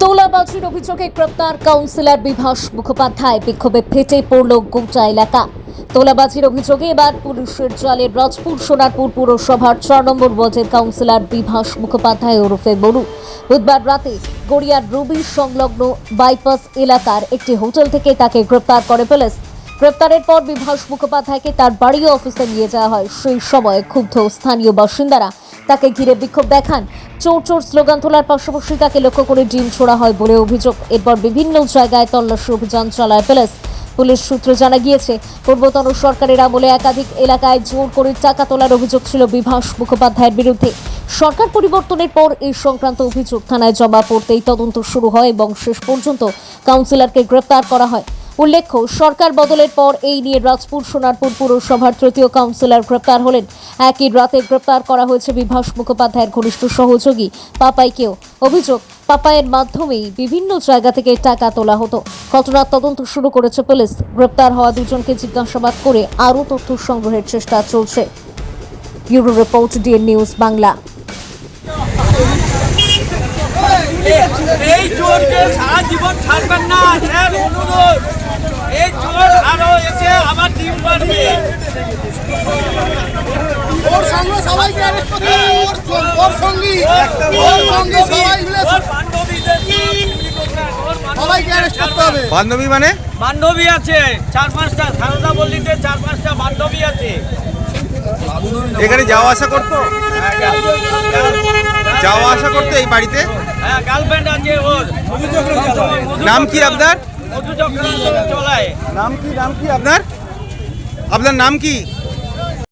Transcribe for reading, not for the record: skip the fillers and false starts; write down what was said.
তোলাবাজির অভিযোগে গ্রেপ্তার কাউন্সিলর বিভাস মুখোপাধ্যায়। বিক্ষোভে ফেটে পড়ল গোটা এলাকা। তোলাবাজির অভিযোগে এবার পুলিশের জালে রাজপুর সোনারপুর পুরসভার 4 নম্বর ওয়ার্ডের কাউন্সিলর বিভাস মুখোপাধ্যায় ওরফে বরু বুধবার রাতে গড়িয়ার রবি সংলগ্ন বাইপাস এলাকার একটি হোটেল থেকে তাকে গ্রেপ্তার করে পুলিশ। গ্রেপ্তারের পর বিভাস মুখোপাধ্যায়কে তার বাড়ি অফিসে নিয়ে যাওয়া হয়। সেই সময় ক্ষুব্ধ স্থানীয় বাসিন্দারা তাকে ঘিরে বিক্ষোভ দেখান। চোর চোর স্লোগান তোলার পাশাপাশি তাকে লক্ষ্য করে ডিম ছোড়া হয় বলে অভিযোগ। এরপর বিভিন্ন জায়গায় তল্লাশি অভিযান চালায় পুলিশ। পুলিশ সূত্রে জানা গিয়েছে, পূর্বতন সরকারের আমলে একাধিক এলাকায় জোর করে টাকা তোলার অভিযোগ ছিল বিভাস মুখোপাধ্যায়ের বিরুদ্ধে। সরকার পরিবর্তনের পর এই সংক্রান্ত অভিযোগ থানায় জমা পড়তেই তদন্ত শুরু হয় এবং শেষ পর্যন্ত কাউন্সিলরকে গ্রেপ্তার করা হয়। উল্লেখ্য, সরকার বদলের পর এই নিয়ে রাজপুর সোনারপুর পুরসভার তৃতীয় কাউন্সিলর গ্রেপ্তার হলেন। একই রাতে গ্রেপ্তার করা হয়েছে বিভাস মুখোপাধ্যায়ের ঘনিষ্ঠ সহযোগী পাপাইকেও। অভিযোগ, পাপাইয়ের মাধ্যমেই বিভিন্ন জায়গা থেকে টাকা তোলা হতো। ঘটনার তদন্ত শুরু করেছে পুলিশ। গ্রেপ্তার হওয়া দুজনকে জিজ্ঞাসাবাদ করে আরও তথ্য সংগ্রহের চেষ্টা চলছে। Bureau report, DN news Bangla. এই চোরকে সারা জীবন ছাড়বেন না, স্যার অনুরোধ। এই চোর আরো এসে আবার ডিম পারবে। ওর সঙ্গে সবাইকে অ্যারেস্ট করতে হবে। ওর সঙ্গী সবাই মিলে সবাইকে অ্যারেস্ট করতে হবে। বান্ধবী মানে বান্ধবী আছে 4-5টা, সারদা বললিতে 4-5টা বান্ধবী আছে। এখানে যাওয়া আসা করতো এই বাড়িতে? হ্যাঁ, গার্লফ্রেন্ড আছে ওর। নাম কি আপনার? মধু চক্রান্ত চলায়। নাম কি আপনার? আপনার নাম কি?